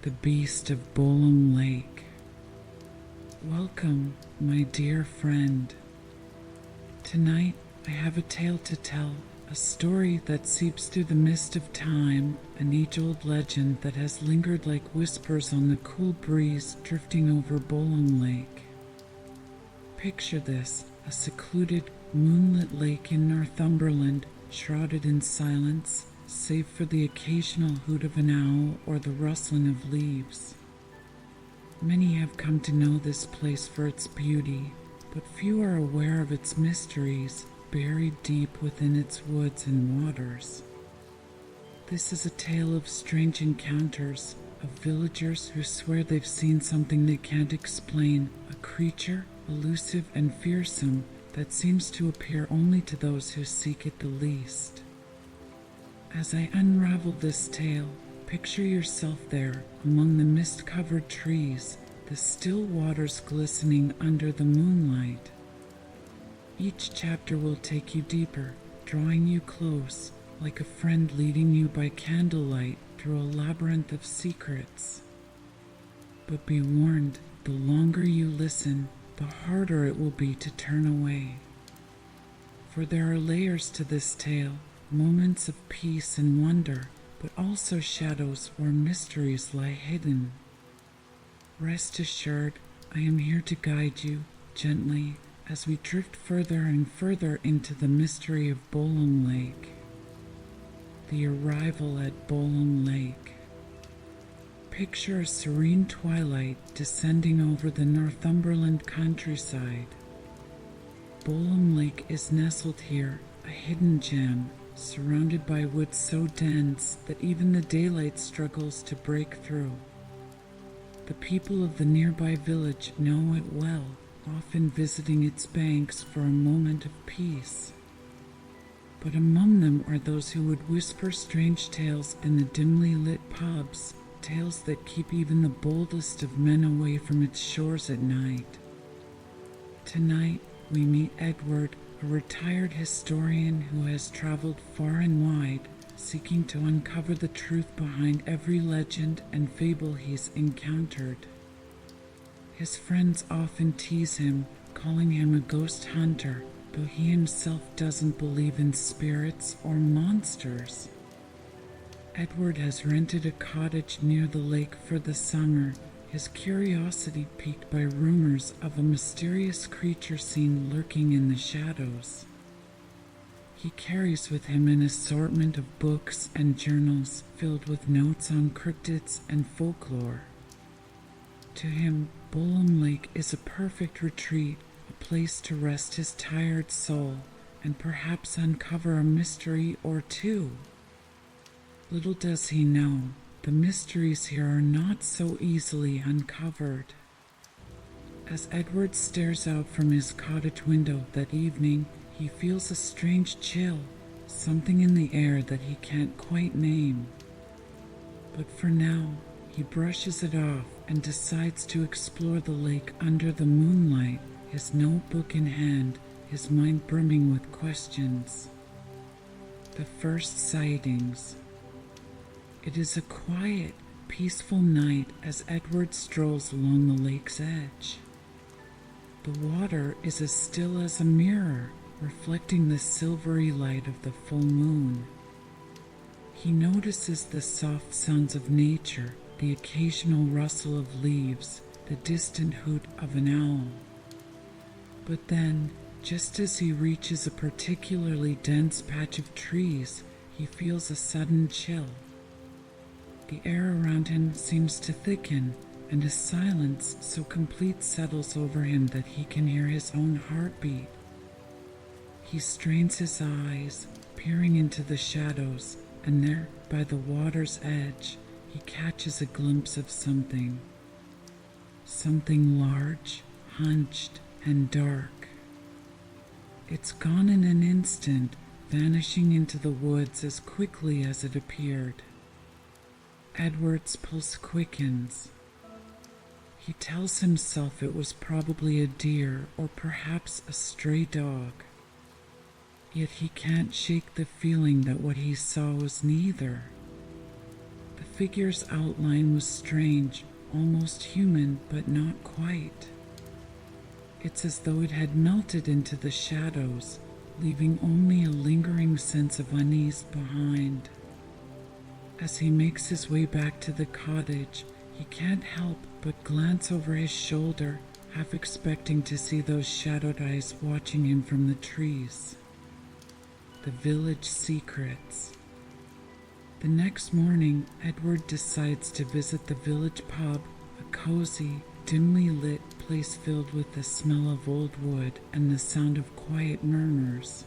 the Beast of Bolam Lake. Welcome, my dear friend. Tonight, I have a tale to tell, a story that seeps through the mist of time, an age-old legend that has lingered like whispers on the cool breeze drifting over Bolam Lake. Picture this, a secluded, moonlit lake in Northumberland, shrouded in silence, save for the occasional hoot of an owl or the rustling of leaves. Many have come to know this place for its beauty, but few are aware of its mysteries buried deep within its woods and waters. This is a tale of strange encounters, of villagers who swear they've seen something they can't explain, a creature, elusive and fearsome, that seems to appear only to those who seek it the least. As I unravel this tale, picture yourself there among the mist-covered trees, the still waters glistening under the moonlight. Each chapter will take you deeper, drawing you close, like a friend leading you by candlelight through a labyrinth of secrets. But be warned, the longer you listen, the harder it will be to turn away. For there are layers to this tale, moments of peace and wonder, but also shadows where mysteries lie hidden. Rest assured, I am here to guide you gently as we drift further and further into the mystery of Bolam Lake. The arrival at Bolam Lake. Picture a serene twilight descending over the Northumberland countryside. Bolam Lake is nestled here, a hidden gem, surrounded by woods so dense that even the daylight struggles to break through. The people of the nearby village know it well, often visiting its banks for a moment of peace. But among them are those who would whisper strange tales in the dimly lit pubs, tales that keep even the boldest of men away from its shores at night. Tonight, we meet Edward, a retired historian who has traveled far and wide, seeking to uncover the truth behind every legend and fable he's encountered. His friends often tease him, calling him a ghost hunter, though he himself doesn't believe in spirits or monsters. Edward has rented a cottage near the lake for the summer, his curiosity piqued by rumors of a mysterious creature seen lurking in the shadows. He carries with him an assortment of books and journals filled with notes on cryptids and folklore. To him, Bolam Lake is a perfect retreat, a place to rest his tired soul and perhaps uncover a mystery or two. Little does he know, the mysteries here are not so easily uncovered. As Edward stares out from his cottage window that evening, he feels a strange chill, something in the air that he can't quite name. But for now, he brushes it off and decides to explore the lake under the moonlight, his notebook in hand, his mind brimming with questions. The first sightings. It is a quiet, peaceful night as Edward strolls along the lake's edge. The water is as still as a mirror, reflecting the silvery light of the full moon. He notices the soft sounds of nature, the occasional rustle of leaves, the distant hoot of an owl. But then, just as he reaches a particularly dense patch of trees, he feels a sudden chill. The air around him seems to thicken, and a silence so complete settles over him that he can hear his own heartbeat. He strains his eyes, peering into the shadows, and there, by the water's edge, he catches a glimpse of something. Something large, hunched, and dark. It's gone in an instant, vanishing into the woods as quickly as it appeared. Edward's pulse quickens. He tells himself it was probably a deer or perhaps a stray dog. Yet he can't shake the feeling that what he saw was neither. The figure's outline was strange, almost human, but not quite. It's as though it had melted into the shadows, leaving only a lingering sense of unease behind. As he makes his way back to the cottage, he can't help but glance over his shoulder, half expecting to see those shadowed eyes watching him from the trees. The village secrets. The next morning, Edward decides to visit the village pub, a cozy, dimly lit place filled with the smell of old wood and the sound of quiet murmurs.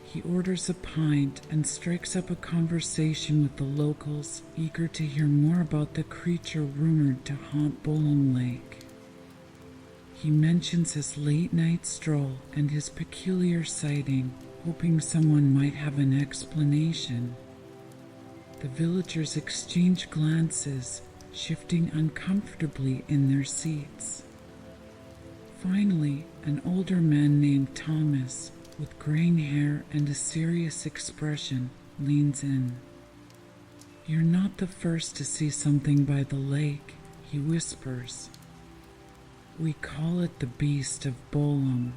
He orders a pint and strikes up a conversation with the locals, eager to hear more about the creature rumored to haunt Bolam Lake. He mentions his late-night stroll and his peculiar sighting, hoping someone might have an explanation. The villagers exchange glances, shifting uncomfortably in their seats. Finally, an older man named Thomas, with graying hair and a serious expression, leans in. "You're not the first to see something by the lake," he whispers. "We call it the Beast of Bolam.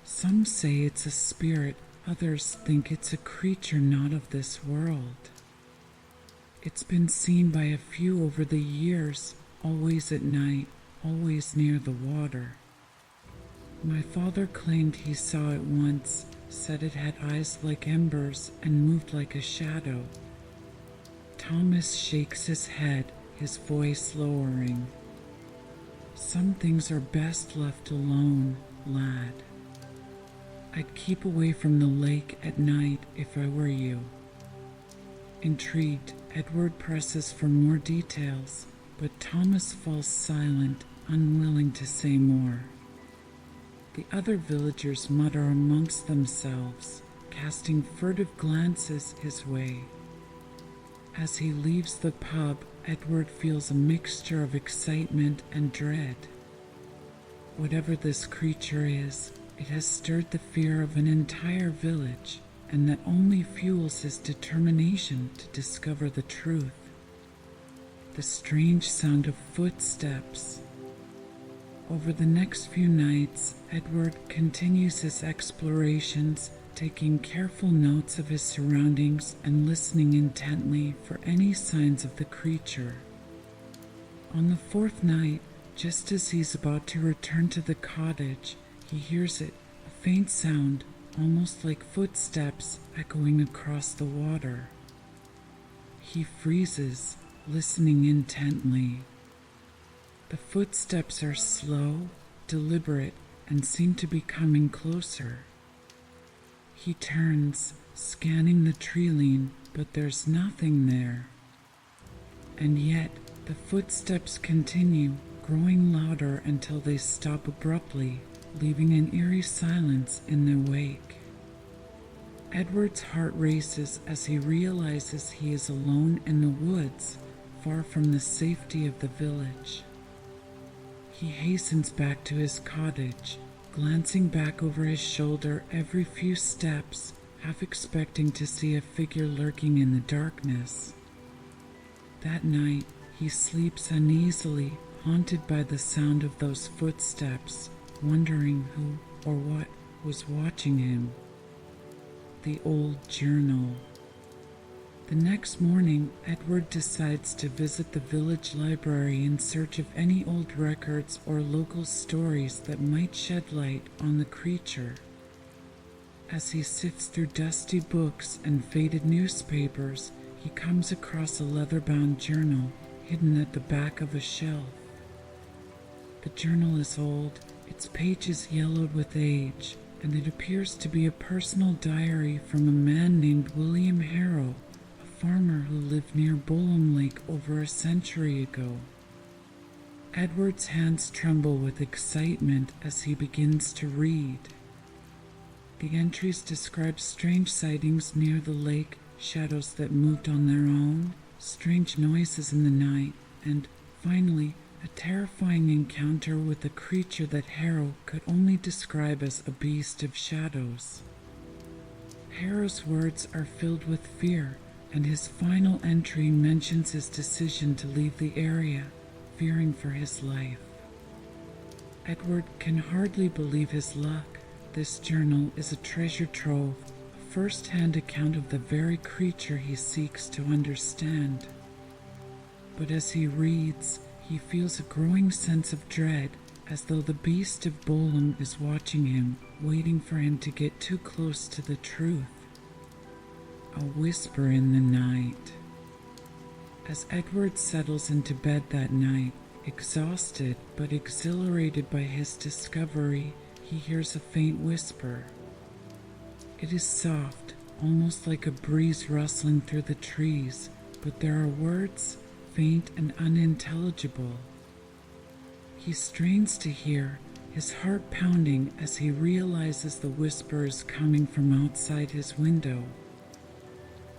Some say it's a spirit, others think it's a creature not of this world. It's been seen by a few over the years, always at night, always near the water. My father claimed he saw it once, said it had eyes like embers and moved like a shadow." Thomas shakes his head, his voice lowering. "Some things are best left alone, lad. I'd keep away from the lake at night if I were you." Intrigued, Edward presses for more details, but Thomas falls silent, unwilling to say more. The other villagers mutter amongst themselves, casting furtive glances his way. As he leaves the pub, Edward feels a mixture of excitement and dread. Whatever this creature is, it has stirred the fear of an entire village, and that only fuels his determination to discover the truth. The strange sound of footsteps. Over the next few nights, Edward continues his explorations, taking careful notes of his surroundings and listening intently for any signs of the creature. On the fourth night, just as he's about to return to the cottage, he hears it, a faint sound, almost like footsteps echoing across the water. He freezes, listening intently. The footsteps are slow, deliberate, and seem to be coming closer. He turns, scanning the tree-line, but there's nothing there. And yet, the footsteps continue, growing louder until they stop abruptly, leaving an eerie silence in their wake. Edward's heart races as he realizes he is alone in the woods, far from the safety of the village. He hastens back to his cottage, glancing back over his shoulder every few steps, half expecting to see a figure lurking in the darkness. That night, he sleeps uneasily, haunted by the sound of those footsteps, wondering who or what was watching him. The old journal. The next morning, Edward decides to visit the village library in search of any old records or local stories that might shed light on the creature. As he sifts through dusty books and faded newspapers, he comes across a leather-bound journal hidden at the back of a shelf. The journal is old, its pages yellowed with age, and it appears to be a personal diary from a man named William Harrow, farmer who lived near Bolam Lake over a century ago. Edward's hands tremble with excitement as he begins to read. The entries describe strange sightings near the lake, shadows that moved on their own, strange noises in the night, and, finally, a terrifying encounter with a creature that Harrow could only describe as a beast of shadows. Harrow's words are filled with fear, and his final entry mentions his decision to leave the area, fearing for his life. Edward can hardly believe his luck. This journal is a treasure trove, a first-hand account of the very creature he seeks to understand. But as he reads, he feels a growing sense of dread, as though the Beast of Bolam is watching him, waiting for him to get too close to the truth. A whisper in the night. As Edward settles into bed that night, exhausted but exhilarated by his discovery, he hears a faint whisper. It is soft, almost like a breeze rustling through the trees, but there are words, faint and unintelligible. He strains to hear, his heart pounding as he realizes the whisper is coming from outside his window.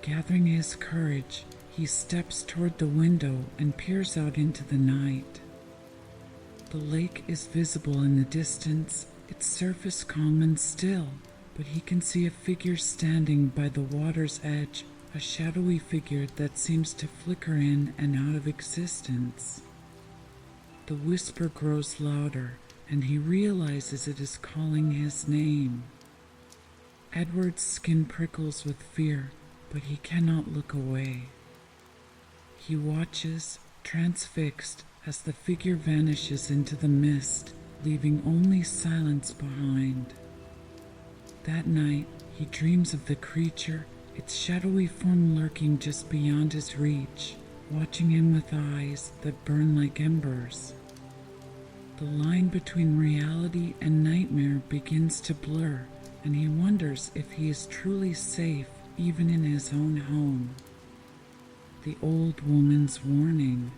Gathering his courage, he steps toward the window and peers out into the night. The lake is visible in the distance, its surface calm and still, but he can see a figure standing by the water's edge, a shadowy figure that seems to flicker in and out of existence. The whisper grows louder, and he realizes it is calling his name. Edward's skin prickles with fear, but he cannot look away. He watches, transfixed, as the figure vanishes into the mist, leaving only silence behind. That night, he dreams of the creature, its shadowy form lurking just beyond his reach, watching him with eyes that burn like embers. The line between reality and nightmare begins to blur, and he wonders if he is truly safe even in his own home. The old woman's warning.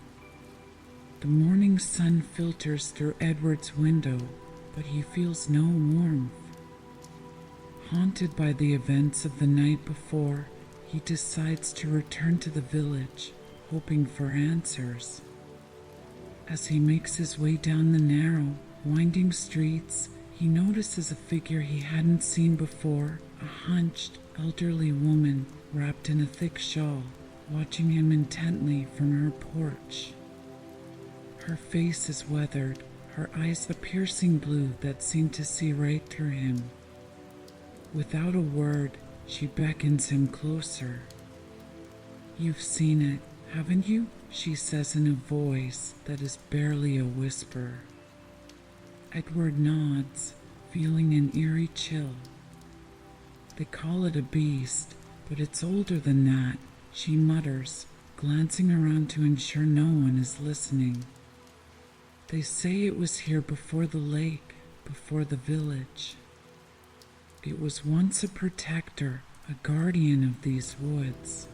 The morning sun filters through Edward's window, but he feels no warmth. Haunted by the events of the night before, he decides to return to the village, hoping for answers. As he makes his way down the narrow, winding streets, he notices a figure he hadn't seen before, a hunched, elderly woman wrapped in a thick shawl, watching him intently from her porch. Her face is weathered, her eyes a piercing blue that seem to see right through him. Without a word, she beckons him closer. "You've seen it, haven't you?" she says in a voice that is barely a whisper. Edward nods, feeling an eerie chill. "They call it a beast, but it's older than that," she mutters, glancing around to ensure no one is listening. "They say it was here before the lake, before the village. It was once a protector, a guardian of these woods.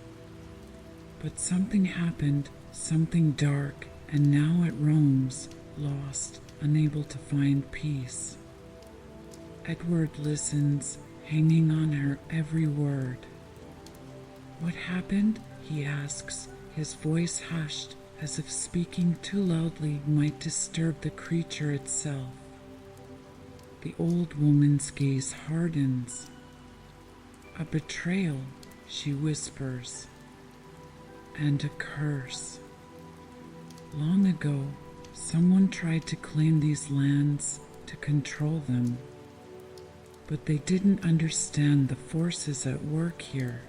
But something happened, something dark, and now it roams, lost, unable to find peace." Edward listens, hanging on her every word. "What happened?" he asks, his voice hushed, as if speaking too loudly might disturb the creature itself. The old woman's gaze hardens. "A betrayal," she whispers, "and a curse. Long ago, someone tried to claim these lands, to control them. But they didn't understand the forces at work here.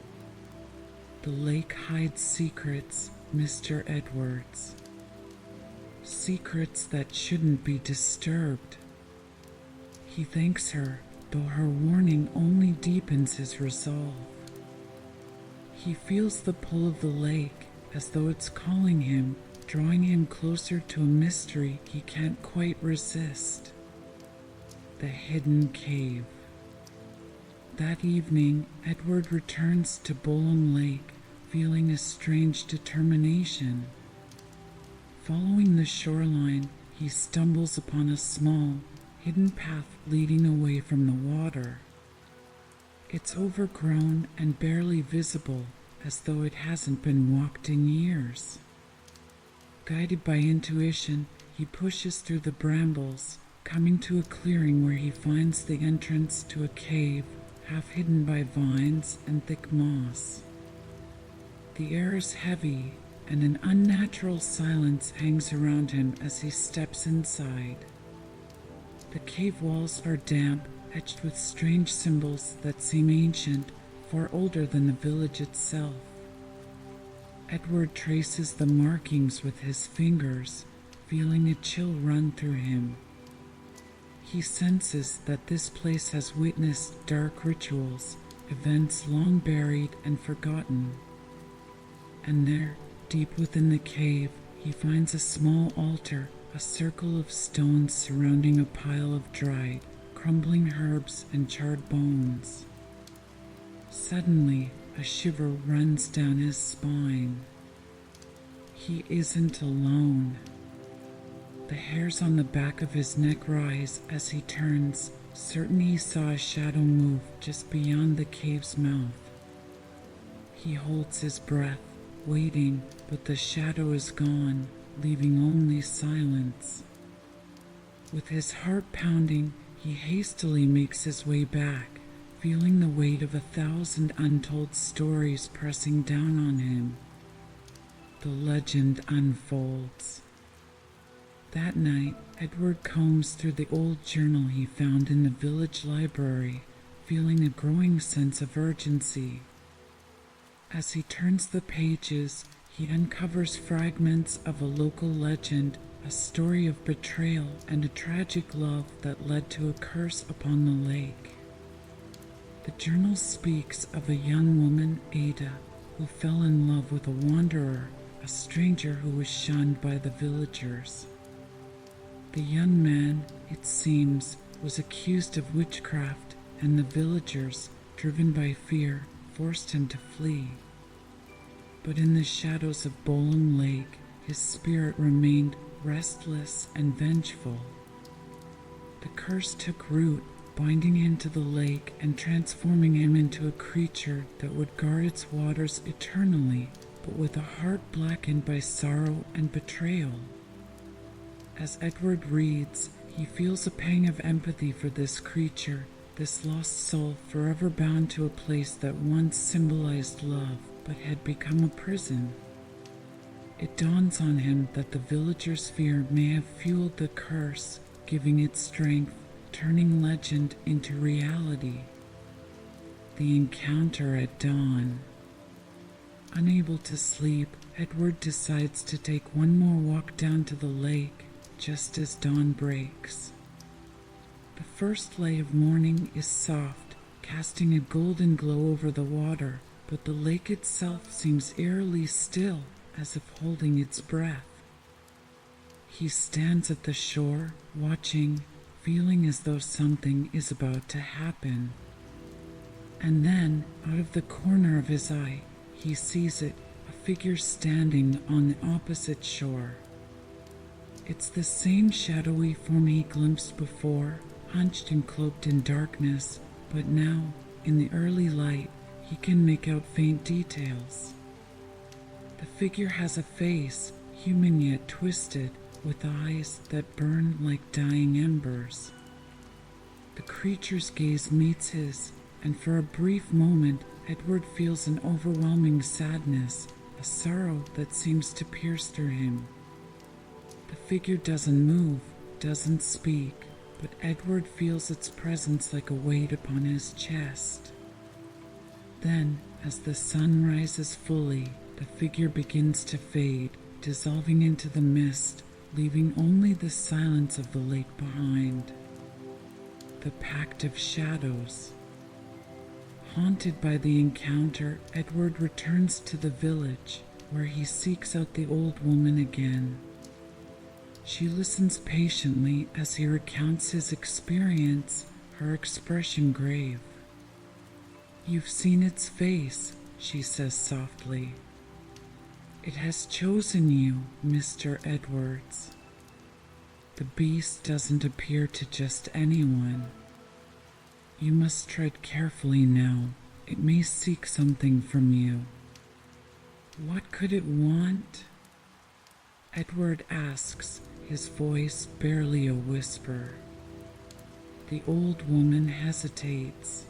The lake hides secrets, Mr. Edwards. Secrets that shouldn't be disturbed." He thanks her, though her warning only deepens his resolve. He feels the pull of the lake, as though it's calling him, drawing him closer to a mystery he can't quite resist. The hidden cave. That evening, Edward returns to Bolam Lake, feeling a strange determination. Following the shoreline, he stumbles upon a small, hidden path leading away from the water. It's overgrown and barely visible, as though it hasn't been walked in years. Guided by intuition, he pushes through the brambles, coming to a clearing where he finds the entrance to a cave, half hidden by vines and thick moss. The air is heavy, and an unnatural silence hangs around him as he steps inside. The cave walls are damp, etched with strange symbols that seem ancient, far older than the village itself. Edward traces the markings with his fingers, feeling a chill run through him. He senses that this place has witnessed dark rituals, events long buried and forgotten. And there, deep within the cave, he finds a small altar, a circle of stones surrounding a pile of dried, crumbling herbs and charred bones. Suddenly, a shiver runs down his spine. He isn't alone. The hairs on the back of his neck rise as he turns, certain he saw a shadow move just beyond the cave's mouth. He holds his breath, waiting, but the shadow is gone, leaving only silence. With his heart pounding, he hastily makes his way back, feeling the weight of 1,000 untold stories pressing down on him. The legend unfolds. That night, Edward combs through the old journal he found in the village library, feeling a growing sense of urgency. As he turns the pages, he uncovers fragments of a local legend, a story of betrayal and a tragic love that led to a curse upon the lake. The journal speaks of a young woman, Ada, who fell in love with a wanderer, a stranger who was shunned by the villagers. The young man, it seems, was accused of witchcraft, and the villagers, driven by fear, forced him to flee. But in the shadows of Bolam Lake, his spirit remained restless and vengeful. The curse took root, binding him to the lake and transforming him into a creature that would guard its waters eternally, but with a heart blackened by sorrow and betrayal. As Edward reads, he feels a pang of empathy for this creature, this lost soul forever bound to a place that once symbolized love, but had become a prison. It dawns on him that the villagers' fear may have fueled the curse, giving it strength, turning legend into reality. The encounter at dawn. Unable to sleep, Edward decides to take one more walk down to the lake, just as dawn breaks. The first light of morning is soft, casting a golden glow over the water, but the lake itself seems eerily still, as if holding its breath. He stands at the shore, watching, feeling as though something is about to happen. And then, out of the corner of his eye, he sees it, a figure standing on the opposite shore. It's the same shadowy form he glimpsed before, hunched and cloaked in darkness, but now, in the early light, he can make out faint details. The figure has a face, human yet twisted, with eyes that burn like dying embers. The creature's gaze meets his, and for a brief moment, Edward feels an overwhelming sadness, a sorrow that seems to pierce through him. The figure doesn't move, doesn't speak, but Edward feels its presence like a weight upon his chest. Then, as the sun rises fully, the figure begins to fade, dissolving into the mist, leaving only the silence of the lake behind. The Pact of Shadows. Haunted by the encounter, Edward returns to the village, where he seeks out the old woman again. She listens patiently as he recounts his experience, her expression grave. "You've seen its face," she says softly. "It has chosen you, Mr. Edwards. The beast doesn't appear to just anyone. You must tread carefully now. It may seek something from you." "What could it want?" Edward asks, his voice barely a whisper. The old woman hesitates.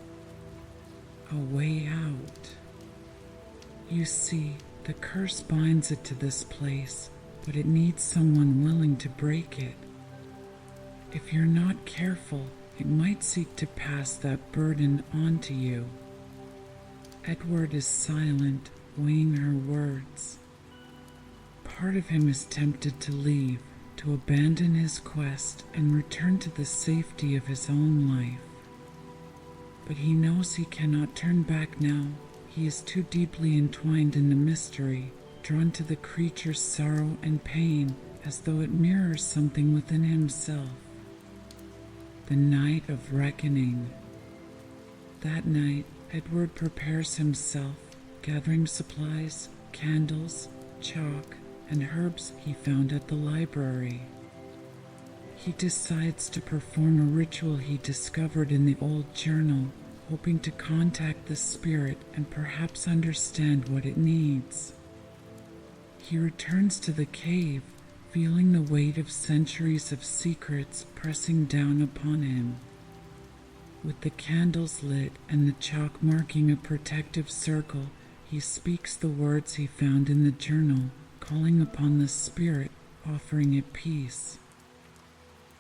"A way out. You see, The curse binds it to this place, but it needs someone willing to break it. If you're not careful, it might seek to pass that burden on to you. Edward is silent, weighing her words. Part of him is tempted to leave, to abandon his quest and return to the safety of his own life. But he knows he cannot turn back now. He is too deeply entwined in the mystery, drawn to the creature's sorrow and pain as though it mirrors something within himself. The night of reckoning. That night, Edward prepares himself, gathering supplies, candles, chalk, and herbs he found at the library. He decides to perform a ritual he discovered in the old journal, hoping to contact the spirit and perhaps understand what it needs. He returns to the cave, feeling the weight of centuries of secrets pressing down upon him. With the candles lit and the chalk marking a protective circle, he speaks the words he found in the journal, calling upon the spirit, offering it peace.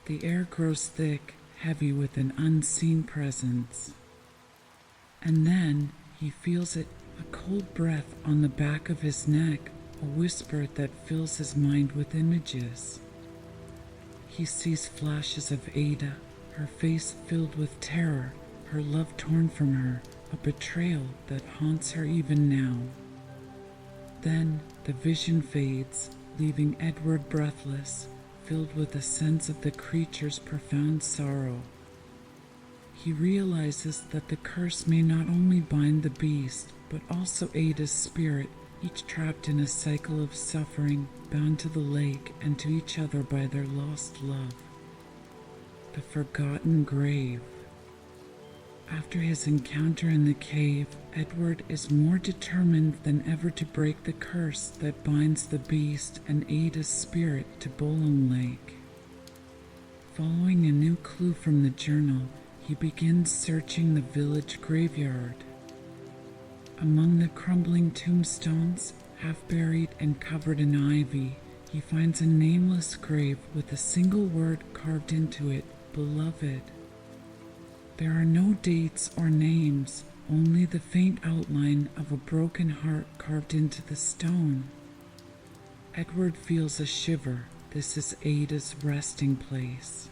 The air grows thick, heavy with an unseen presence. And then he feels it, a cold breath on the back of his neck, a whisper that fills his mind with images. He sees flashes of Ada, her face filled with terror, her love torn from her, a betrayal that haunts her even now. Then the vision fades, leaving Edward breathless, filled with a sense of the creature's profound sorrow. He realizes that the curse may not only bind the beast, but also Ada's spirit, each trapped in a cycle of suffering, bound to the lake and to each other by their lost love. The forgotten grave. After his encounter in the cave, Edward is more determined than ever to break the curse that binds the beast and Ada's spirit to Bolam Lake. Following a new clue from the journal, he begins searching the village graveyard. Among the crumbling tombstones, half buried and covered in ivy, he finds a nameless grave with a single word carved into it, beloved. There are no dates or names, only the faint outline of a broken heart carved into the stone. Edward feels a shiver. This is Ada's resting place.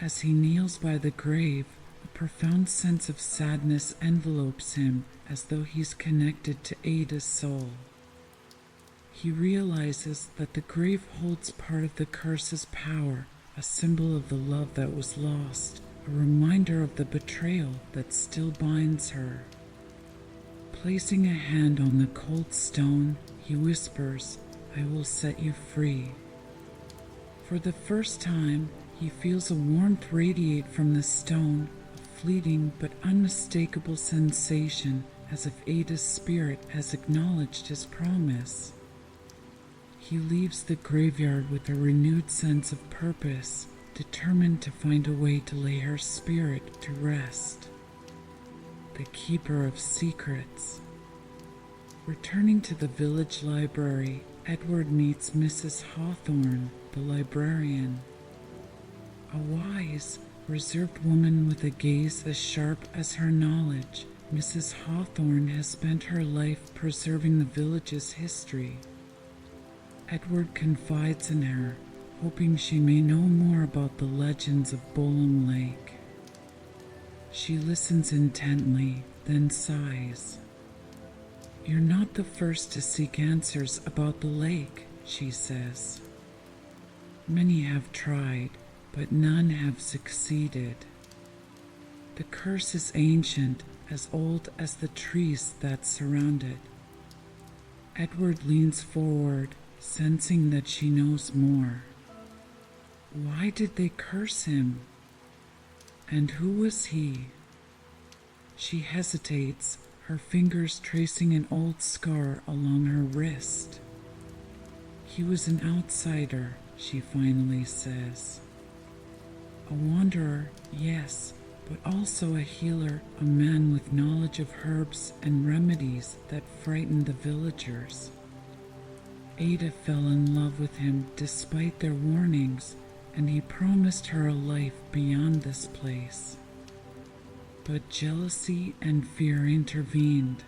As he kneels by the grave, a profound sense of sadness envelopes him, as though he's connected to Ada's soul. He realizes that the grave holds part of the curse's power, a symbol of the love that was lost, a reminder of the betrayal that still binds her. Placing a hand on the cold stone, he whispers, "I will set you free." For the first time, he feels a warmth radiate from the stone, a fleeting but unmistakable sensation, as if Ada's spirit has acknowledged his promise. He leaves the graveyard with a renewed sense of purpose, determined to find a way to lay her spirit to rest. The keeper of secrets. Returning to the village library, Edward meets Mrs. Hawthorne, the librarian. A wise, reserved woman with a gaze as sharp as her knowledge, Mrs. Hawthorne has spent her life preserving the village's history. Edward confides in her, hoping she may know more about the legends of Bolam Lake. She listens intently, then sighs. "You're not the first to seek answers about the lake," she says. "Many have tried, but none have succeeded. The curse is ancient, as old as the trees that surround it." Edward leans forward, sensing that she knows more. Why did they curse him? And who was he? She hesitates, her fingers tracing an old scar along her wrist. "He was an outsider," she finally says. "A wanderer, yes, but also a healer, a man with knowledge of herbs and remedies that frightened the villagers. Ada fell in love with him despite their warnings, and he promised her a life beyond this place. But jealousy and fear intervened.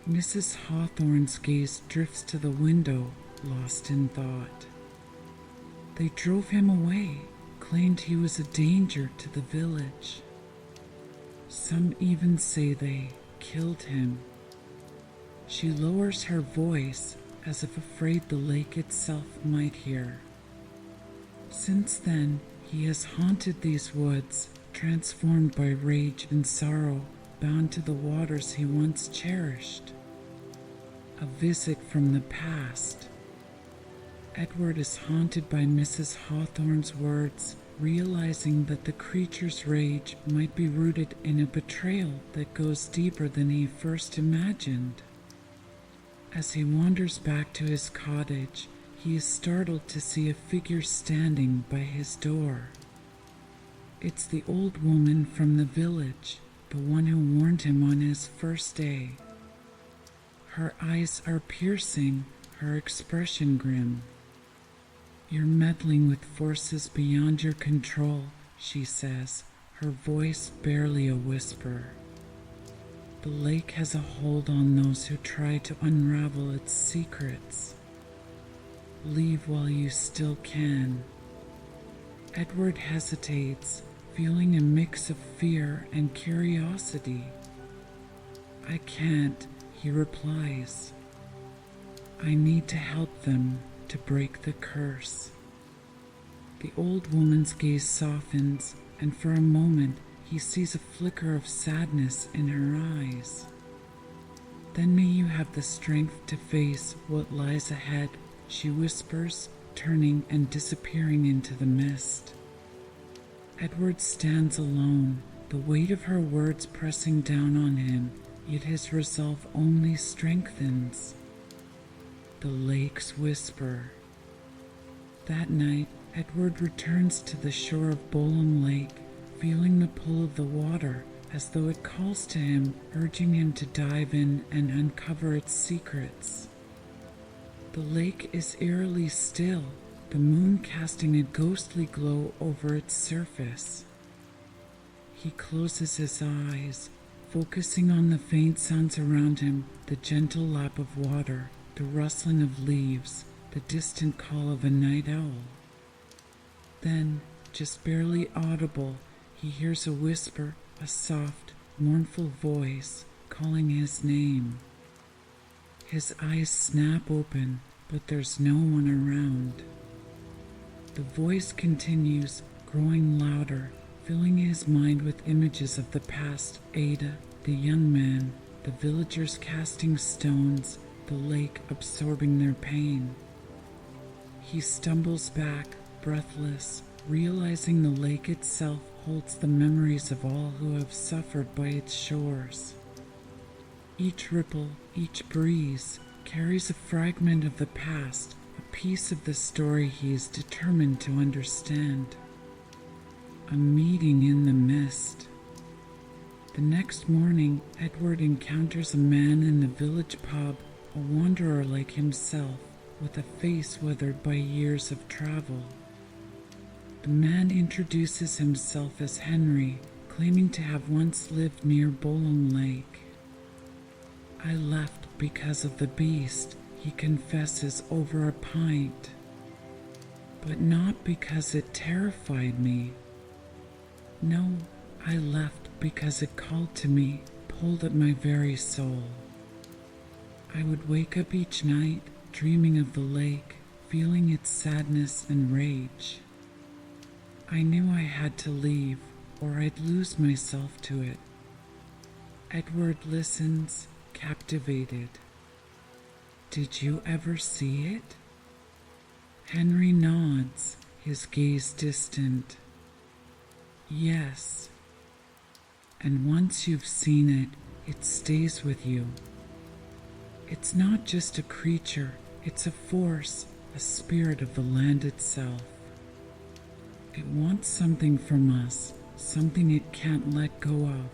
Mrs. Hawthorne's gaze drifts to the window, lost in thought. They drove him away, claimed he was a danger to the village. Some even say they killed him. She lowers her voice as if afraid the lake itself might hear. Since then, he has haunted these woods, transformed by rage and sorrow, bound to the waters he once cherished. A visit from the past. Edward is haunted by Mrs. Hawthorne's words, realizing that the creature's rage might be rooted in a betrayal that goes deeper than he first imagined. As he wanders back to his cottage, he is startled to see a figure standing by his door. It's the old woman from the village, the one who warned him on his first day. Her eyes are piercing, her expression grim. "You're meddling with forces beyond your control," she says, her voice barely a whisper. The lake has a hold on those who try to unravel its secrets. Leave while you still can. Edward hesitates, feeling a mix of fear and curiosity. "I can't," he replies. "I need to help them to break the curse." The old woman's gaze softens, and for a moment he sees a flicker of sadness in her eyes. "Then may you have the strength to face what lies ahead," she whispers, turning and disappearing into the mist. Edward stands alone, the weight of her words pressing down on him, yet his resolve only strengthens. The lake's whisper. That night, Edward returns to the shore of Bolam Lake, feeling the pull of the water as though it calls to him, urging him to dive in and uncover its secrets. The lake is eerily still, the moon casting a ghostly glow over its surface. He closes his eyes, focusing on the faint sounds around him, the gentle lap of water, the rustling of leaves, the distant call of a night owl. Then, just barely audible, he hears a whisper, a soft, mournful voice calling his name. His eyes snap open, but there's no one around. The voice continues, growing louder, filling his mind with images of the past: Ada, the young man, the villagers casting stones, the lake absorbing their pain. He stumbles back, breathless, realizing the lake itself holds the memories of all who have suffered by its shores. Each ripple, each breeze, carries a fragment of the past, a piece of the story he is determined to understand. A meeting in the mist. The next morning, Edward encounters a man in the village pub, a wanderer like himself, with a face weathered by years of travel. The man introduces himself as Henry, claiming to have once lived near Bolam Lake. "I left because of the beast," he confesses over a pint. "But not because it terrified me. No, I left because it called to me, pulled at my very soul. I would wake up each night, dreaming of the lake, feeling its sadness and rage. I knew I had to leave, or I'd lose myself to it." Edward listens, captivated. "Did you ever see it?" Henry nods, his gaze distant. "Yes. And once you've seen it, it stays with you. It's not just a creature, it's a force, a spirit of the land itself. It wants something from us, something it can't let go of.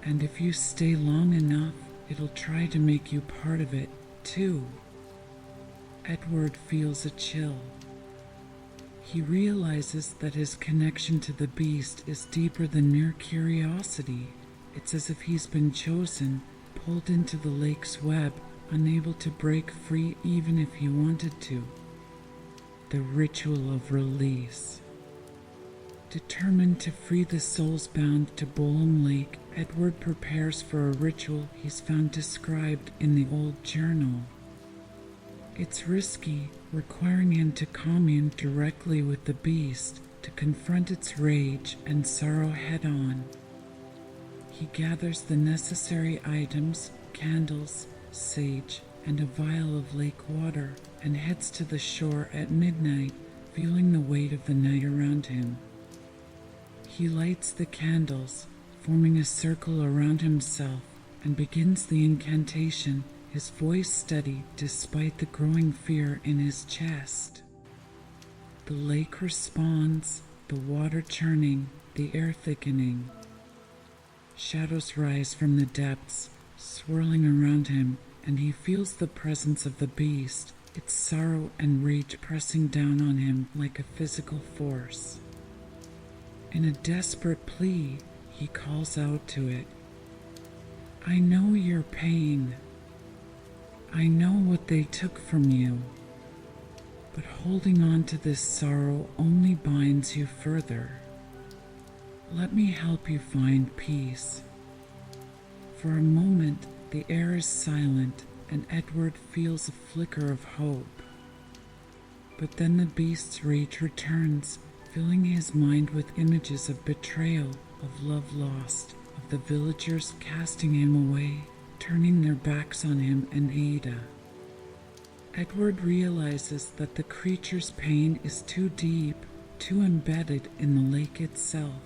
And if you stay long enough, it'll try to make you part of it, too. Edward feels a chill. He realizes that his connection to the beast is deeper than mere curiosity. It's as if he's been chosen, pulled into the lake's web, unable to break free even if he wanted to. The ritual of release. Determined to free the souls bound to Bolam Lake, Edward prepares for a ritual he's found described in the old journal. It's risky, requiring him to commune directly with the beast, to confront its rage and sorrow head-on. He gathers the necessary items, candles, sage, and a vial of lake water, and heads to the shore at midnight, feeling the weight of the night around him. He lights the candles, forming a circle around himself, and begins the incantation, his voice steady despite the growing fear in his chest. The lake responds, the water churning, the air thickening. Shadows rise from the depths, swirling around him, and he feels the presence of the beast, its sorrow and rage pressing down on him like a physical force. In a desperate plea, he calls out to it, "I know your pain. I know what they took from you, but holding on to this sorrow only binds you further. Let me help you find peace." For a moment, the air is silent, and Edward feels a flicker of hope. But then the beast's rage returns, filling his mind with images of betrayal, of love lost, of the villagers casting him away, turning their backs on him and Ada. Edward realizes that the creature's pain is too deep, too embedded in the lake itself.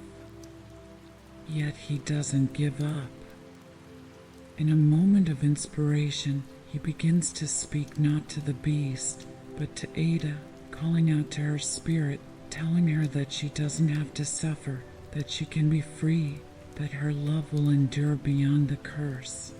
Yet he doesn't give up. In a moment of inspiration, he begins to speak not to the beast, but to Ada, calling out to her spirit, telling her that she doesn't have to suffer, that she can be free, that her love will endure beyond the curse.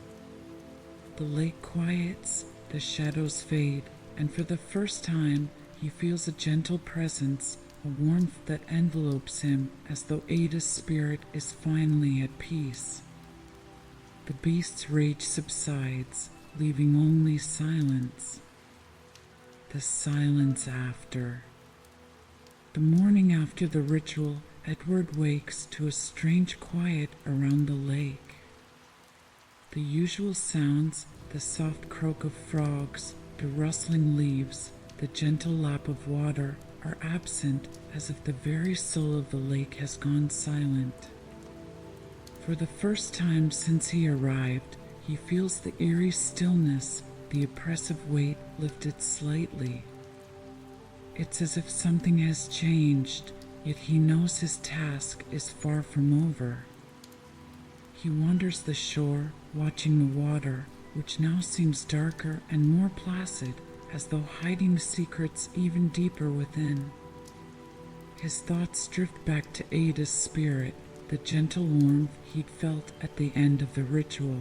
The lake quiets, the shadows fade, and for the first time, he feels a gentle presence, a warmth that envelopes him as though Ada's spirit is finally at peace. The beast's rage subsides, leaving only silence. The silence after. The morning after the ritual, Edward wakes to a strange quiet around the lake. The usual sounds, the soft croak of frogs, the rustling leaves, the gentle lap of water, are absent, as if the very soul of the lake has gone silent. For the first time since he arrived, he feels the eerie stillness, the oppressive weight lifted slightly. It's as if something has changed, yet he knows his task is far from over. He wanders the shore, watching the water, which now seems darker and more placid, as though hiding secrets even deeper within. His thoughts drift back to Ada's spirit, the gentle warmth he'd felt at the end of the ritual.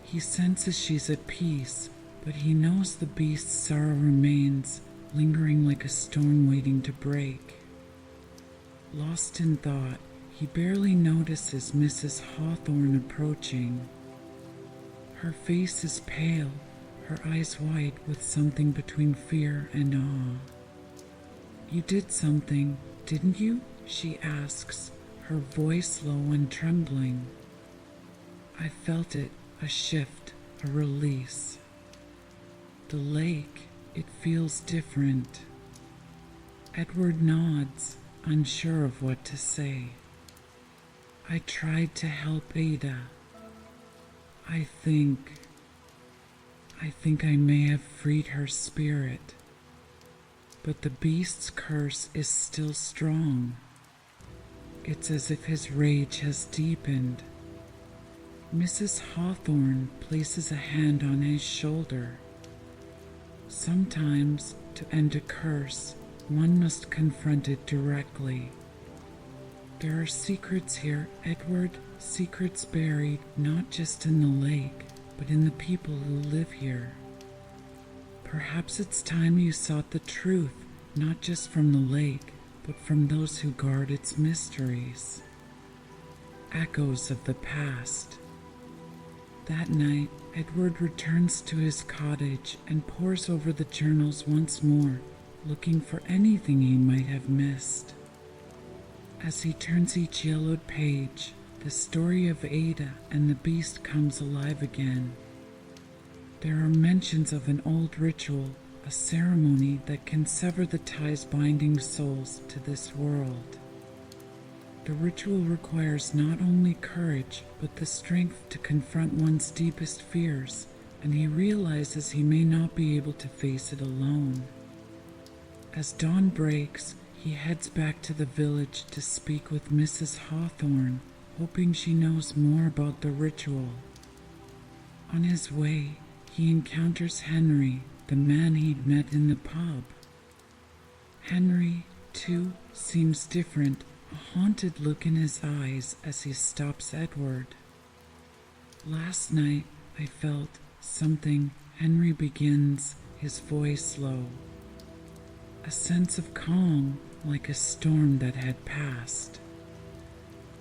He senses she's at peace, but he knows the beast's sorrow remains, lingering like a stone waiting to break. Lost in thought, he barely notices Mrs. Hawthorne approaching. Her face is pale, her eyes wide with something between fear and awe. "You did something, didn't you?" she asks, her voice low and trembling. "I felt it, a shift, a release. The lake, it feels different." Edward nods, unsure of what to say. "I tried to help Ada. I think I may have freed her spirit. But the beast's curse is still strong. It's as if his rage has deepened." Mrs. Hawthorne places a hand on his shoulder. "Sometimes, to end a curse, one must confront it directly. There are secrets here, Edward, secrets buried not just in the lake, but in the people who live here. Perhaps it's time you sought the truth, not just from the lake, but from those who guard its mysteries. Echoes of the past. That night, Edward returns to his cottage and pores over the journals once more, looking for anything he might have missed. As he turns each yellowed page, the story of Ada and the beast comes alive again. There are mentions of an old ritual, a ceremony that can sever the ties binding souls to this world. The ritual requires not only courage, but the strength to confront one's deepest fears, and he realizes he may not be able to face it alone. As dawn breaks, he heads back to the village to speak with Mrs. Hawthorne, hoping she knows more about the ritual. On his way, he encounters Henry, the man he'd met in the pub. Henry, too, seems different, a haunted look in his eyes as he stops Edward. Last night, I felt something, Henry begins, his voice low. A sense of calm, like a storm that had passed.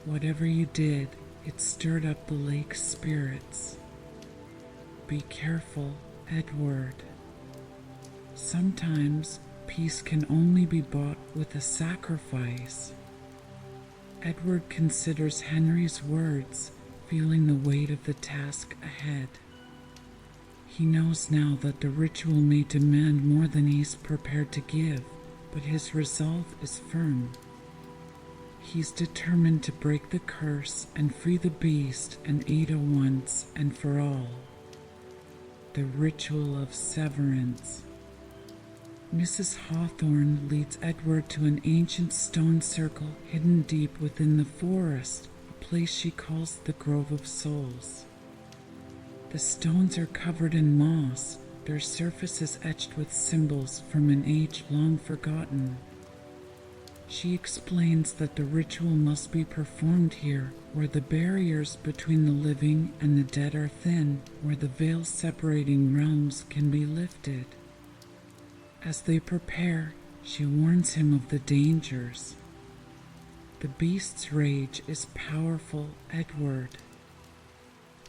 Whatever you did, it stirred up the lake's spirits. Be careful, Edward. Sometimes peace can only be bought with a sacrifice. Edward considers Henry's words, feeling the weight of the task ahead. He knows now that the ritual may demand more than he's prepared to give, but his resolve is firm. He's determined to break the curse and free the beast and Ada once and for all. The ritual of severance. Mrs. Hawthorne leads Edward to an ancient stone circle hidden deep within the forest, a place she calls the Grove of Souls. The stones are covered in moss, their surfaces etched with symbols from an age long forgotten. She explains that the ritual must be performed here, where the barriers between the living and the dead are thin, where the veil separating realms can be lifted. As they prepare, she warns him of the dangers. The beast's rage is powerful, Edward.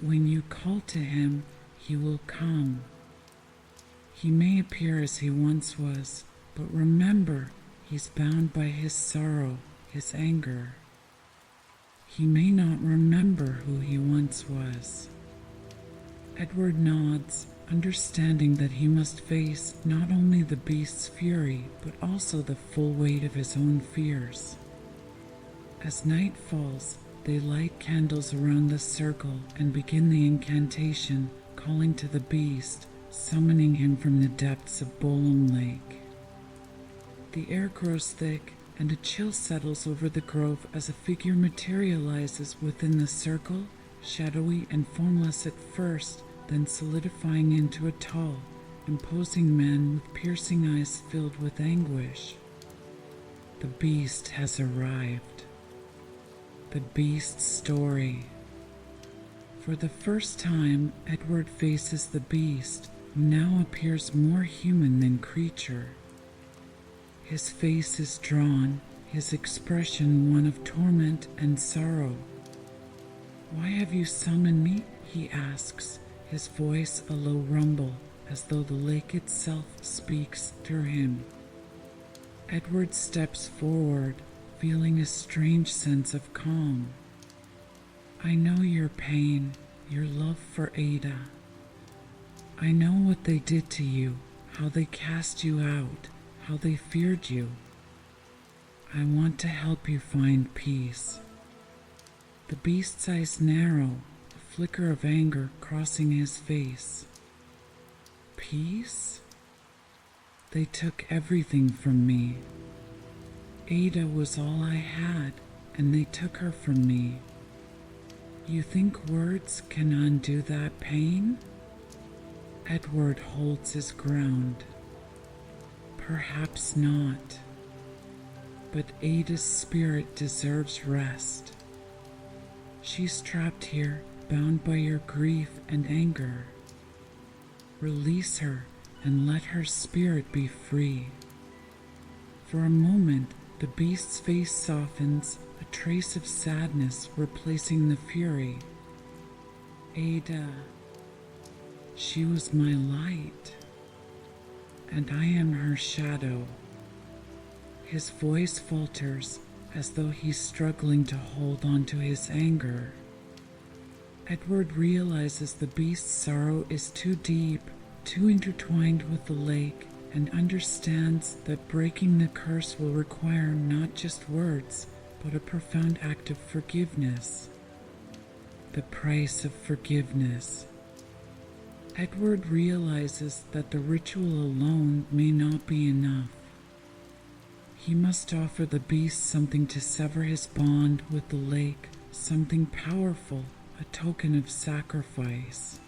When you call to him, he will come. He may appear as he once was, but remember, he's bound by his sorrow, his anger. He may not remember who he once was. Edward nods, understanding that he must face not only the beast's fury, but also the full weight of his own fears. As night falls, they light candles around the circle and begin the incantation, calling to the beast, summoning him from the depths of Bolam Lake. The air grows thick, and a chill settles over the grove as a figure materializes within the circle, shadowy and formless at first, then solidifying into a tall, imposing man with piercing eyes filled with anguish. The beast has arrived. The beast's story. For the first time, Edward faces the beast, who now appears more human than creature. His face is drawn, his expression one of torment and sorrow. "Why have you summoned me?" he asks, his voice a low rumble, as though the lake itself speaks through him. Edward steps forward, feeling a strange sense of calm. "I know your pain, your love for Ada. I know what they did to you, how they cast you out, how they feared you. I want to help you find peace." The beast's eyes narrow, a flicker of anger crossing his face. "Peace? They took everything from me. Ada was all I had, and they took her from me. You think words can undo that pain?" Edward holds his ground. "Perhaps not. but Ada's spirit deserves rest. She's trapped here, bound by your grief and anger. Release her and let her spirit be free. For a moment, the beast's face softens, a trace of sadness replacing the fury. Ada, she was my light, and I am her shadow. His voice falters as though he's struggling to hold on to his anger. Edward realizes the beast's sorrow is too deep, too intertwined with the lake, and understands that breaking the curse will require not just words, but a profound act of forgiveness. The price of forgiveness. Edward realizes that the ritual alone may not be enough. He must offer the beast something to sever his bond with the lake, something powerful, a token of sacrifice.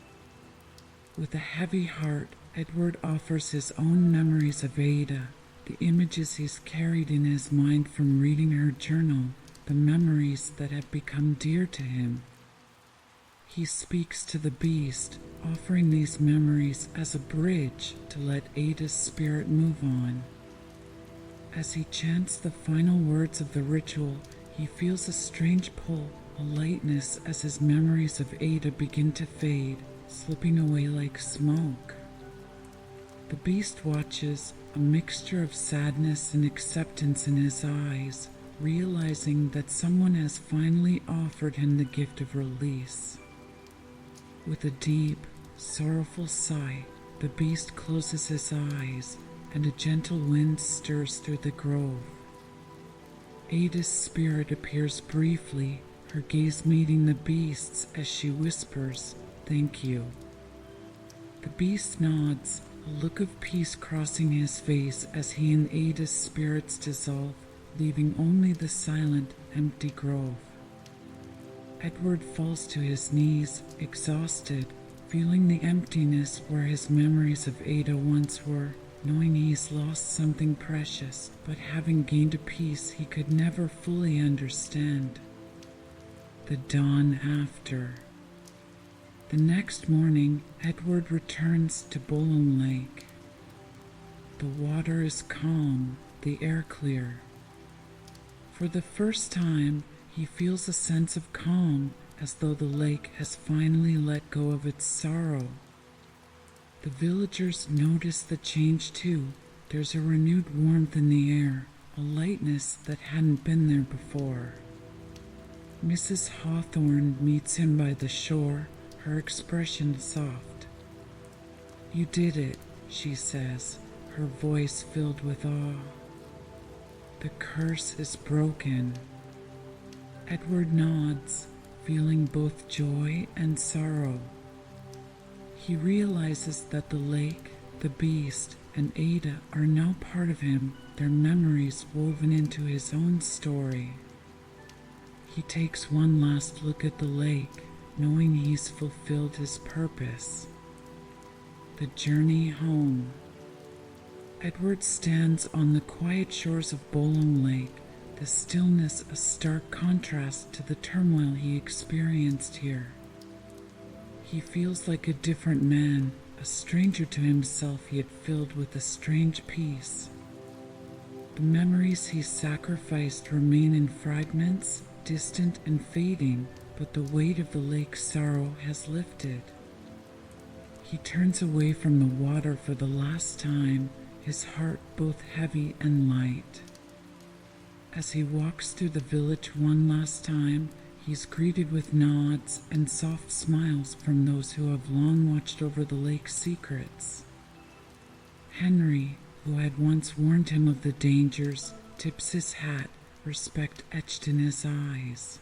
With a heavy heart, Edward offers his own memories of Ada, the images he's carried in his mind from reading her journal, the memories that have become dear to him. He speaks to the beast, offering these memories as a bridge to let Ada's spirit move on. As he chants the final words of the ritual, he feels a strange pull, a lightness as his memories of Ada begin to fade, slipping away like smoke. The beast watches, a mixture of sadness and acceptance in his eyes, realizing that someone has finally offered him the gift of release. With a deep, sorrowful sigh, the beast closes his eyes, and a gentle wind stirs through the grove. Ada's spirit appears briefly, her gaze meeting the beast's as she whispers, "Thank you." The beast nods, a look of peace crossing his face as he and Ada's spirits dissolve, leaving only the silent, empty grove. Edward falls to his knees, exhausted, feeling the emptiness where his memories of Ada once were, knowing he's lost something precious, but having gained a peace he could never fully understand. The dawn after. The next morning, Edward returns to Bolam Lake. The water is calm, the air clear. For the first time, he feels a sense of calm, as though the lake has finally let go of its sorrow. The villagers notice the change too. There's a renewed warmth in the air, a lightness that hadn't been there before. Mrs. Hawthorne meets him by the shore, her expression soft. "You did it," she says, her voice filled with awe. "The curse is broken." Edward nods, feeling both joy and sorrow. He realizes that the lake, the beast, and Ada are now part of him, their memories woven into his own story. He takes one last look at the lake, knowing he's fulfilled his purpose. The journey home. Edward stands on the quiet shores of Bolam Lake, the stillness a stark contrast to the turmoil he experienced here. He feels like a different man, a stranger to himself, yet filled with a strange peace. The memories he sacrificed remain in fragments, distant and fading, but the weight of the lake's sorrow has lifted. He turns away from the water for the last time, his heart both heavy and light. As he walks through the village one last time, he's greeted with nods and soft smiles from those who have long watched over the lake's secrets. Henry, who had once warned him of the dangers, tips his hat, respect etched in his eyes.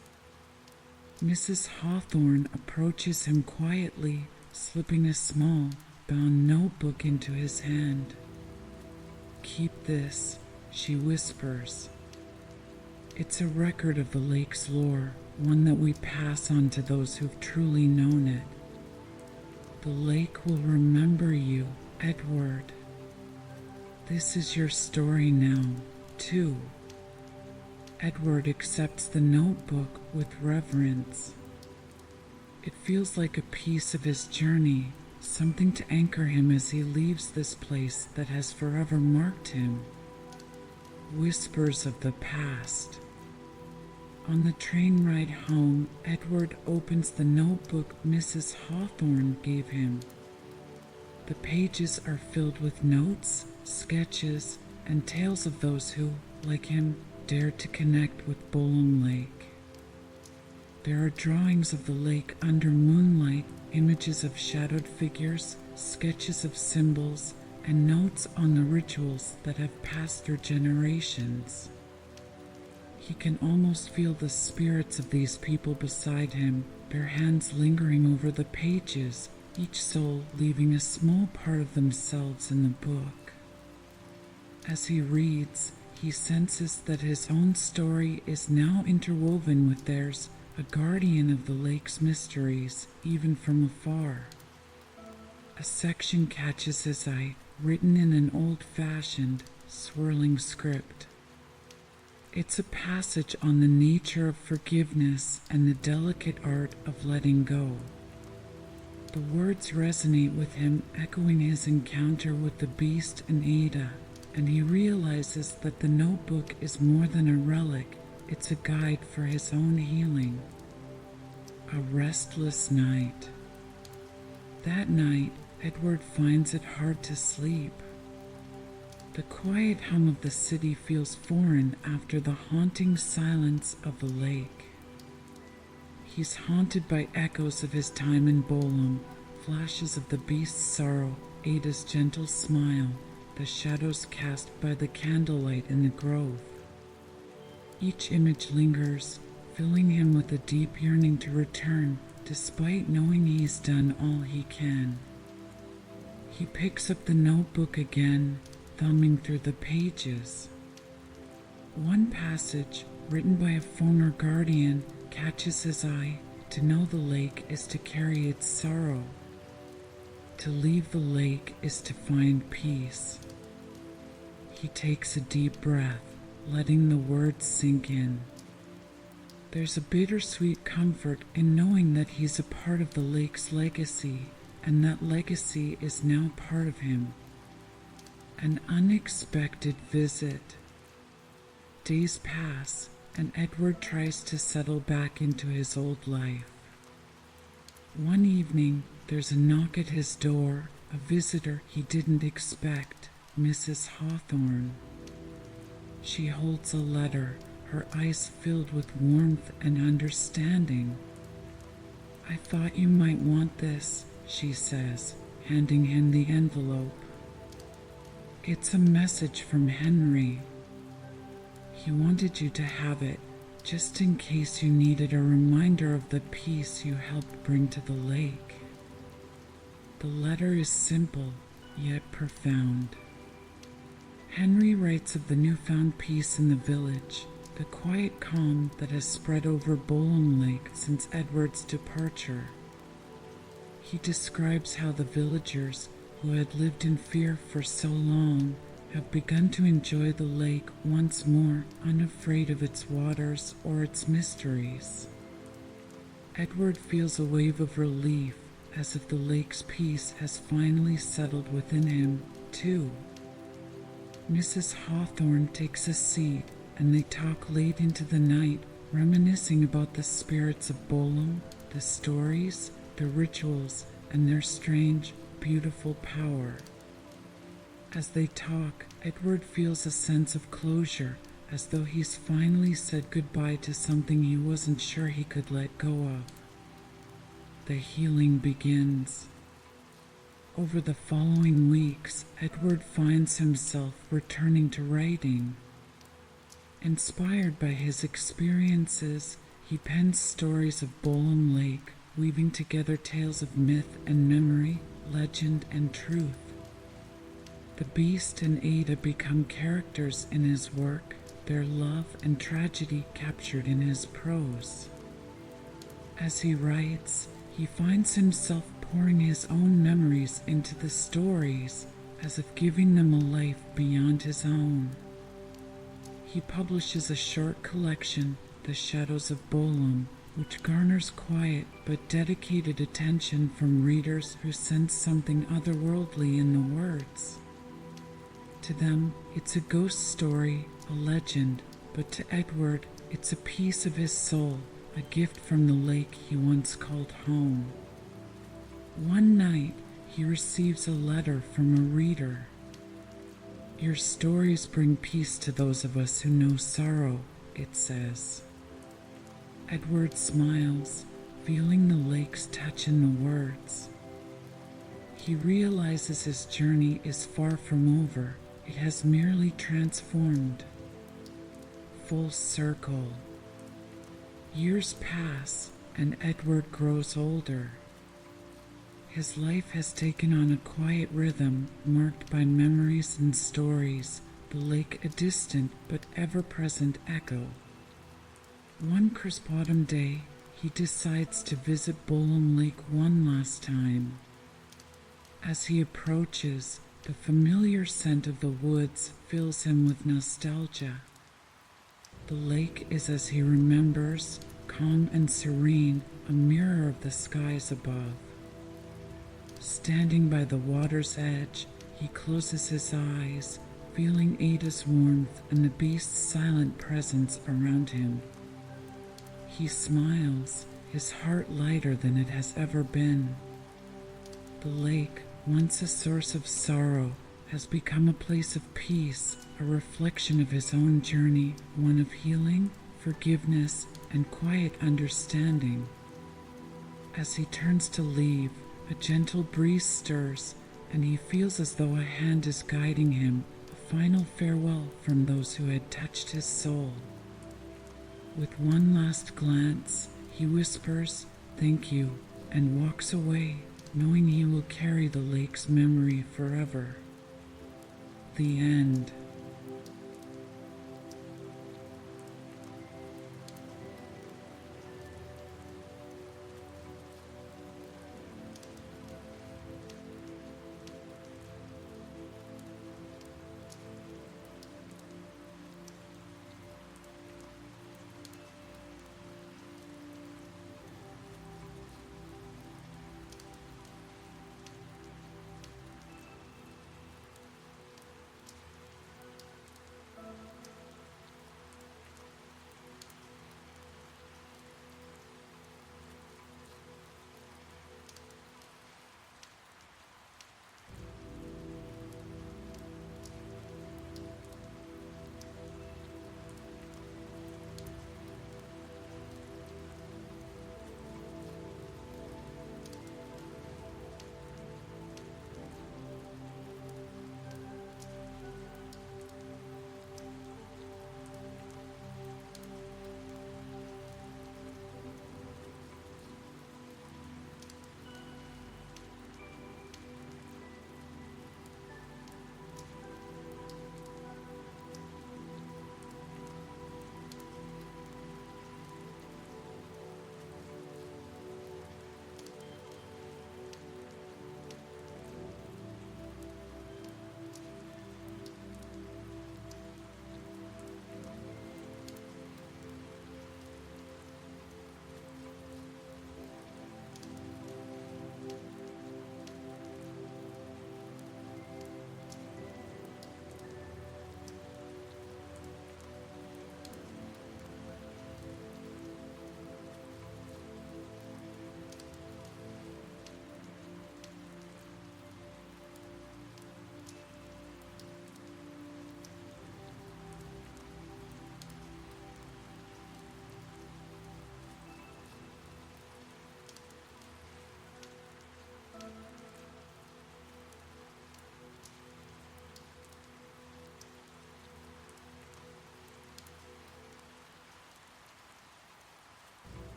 Mrs. Hawthorne approaches him quietly, slipping a small, bound notebook into his hand. "Keep this," she whispers. "It's a record of the lake's lore, one that we pass on to those who've truly known it. The lake will remember you, Edward. This is your story now, too." Edward accepts the notebook with reverence. It feels like a piece of his journey, something to anchor him as he leaves this place that has forever marked him. Whispers of the past. On the train ride home, Edward opens the notebook Mrs. Hawthorne gave him. The pages are filled with notes, sketches, and tales of those who, like him, dared to connect with Bolam Lake. There are drawings of the lake under moonlight, images of shadowed figures, sketches of symbols, and notes on the rituals that have passed through generations. He can almost feel the spirits of these people beside him, their hands lingering over the pages, each soul leaving a small part of themselves in the book. As he reads, he senses that his own story is now interwoven with theirs, a guardian of the lake's mysteries, even from afar. A section catches his eye, written in an old-fashioned, swirling script. It's a passage on the nature of forgiveness and the delicate art of letting go. The words resonate with him, echoing his encounter with the beast and Ada, and he realizes that the notebook is more than a relic, it's a guide for his own healing. A restless night. That night, Edward finds it hard to sleep. The quiet hum of the city feels foreign after the haunting silence of the lake. He's haunted by echoes of his time in Bolam, flashes of the beast's sorrow, Ada's gentle smile, the shadows cast by the candlelight in the grove. Each image lingers, filling him with a deep yearning to return, despite knowing he's done all he can. He picks up the notebook again, thumbing through the pages. One passage, written by a former guardian, catches his eye. To know the lake is to carry its sorrow. To leave the lake is to find peace. He takes a deep breath, letting the words sink in. There's a bittersweet comfort in knowing that he's a part of the lake's legacy, and that legacy is now part of him. An unexpected visit. Days pass, and Edward tries to settle back into his old life. One evening, there's a knock at his door, a visitor he didn't expect, Mrs. Hawthorne. She holds a letter, her eyes filled with warmth and understanding. "I thought you might want this," she says, handing him the envelope. "It's a message from Henry. He wanted you to have it, just in case you needed a reminder of the peace you helped bring to the lake." The letter is simple, yet profound. Henry writes of the newfound peace in the village, the quiet calm that has spread over Bolam Lake since Edward's departure. He describes how the villagers, who had lived in fear for so long, have begun to enjoy the lake once more, unafraid of its waters or its mysteries. Edward feels a wave of relief, as if the lake's peace has finally settled within him, too. Mrs. Hawthorne takes a seat, and they talk late into the night, reminiscing about the spirits of Bolam, the stories, the rituals, and their strange, beautiful power. As they talk, Edward feels a sense of closure, as though he's finally said goodbye to something he wasn't sure he could let go of. The healing begins. Over the following weeks, Edward finds himself returning to writing. Inspired by his experiences, he pens stories of Bolam Lake, weaving together tales of myth and memory, legend and truth. The beast and Ada become characters in his work, their love and tragedy captured in his prose. As he writes, he finds himself pouring his own memories into the stories, as if giving them a life beyond his own. he publishes a short collection, The Shadows of Bolam, which garners quiet but dedicated attention from readers who sense something otherworldly in the words. To them, it's a ghost story, a legend, but to Edward, it's a piece of his soul, a gift from the lake he once called home. One night, he receives a letter from a reader. "Your stories bring peace to those of us who know sorrow," it says. Edward smiles, feeling the lake's touch in the words. He realizes his journey is far from over. It has merely transformed. Full circle. Years pass, and Edward grows older. His life has taken on a quiet rhythm marked by memories and stories, the lake a distant but ever-present echo. One crisp autumn day, he decides to visit Bolam Lake one last time. As he approaches, the familiar scent of the woods fills him with nostalgia. The lake is, as he remembers, calm and serene, a mirror of the skies above. Standing by the water's edge, he closes his eyes, feeling Ada's warmth and the beast's silent presence around him. He smiles, his heart lighter than it has ever been. The lake, once a source of sorrow, has become a place of peace, a reflection of his own journey, one of healing, forgiveness, and quiet understanding. As he turns to leave, a gentle breeze stirs, and he feels as though a hand is guiding him, a final farewell from those who had touched his soul. With one last glance, he whispers, "Thank you," and walks away, knowing he will carry the lake's memory forever. The end.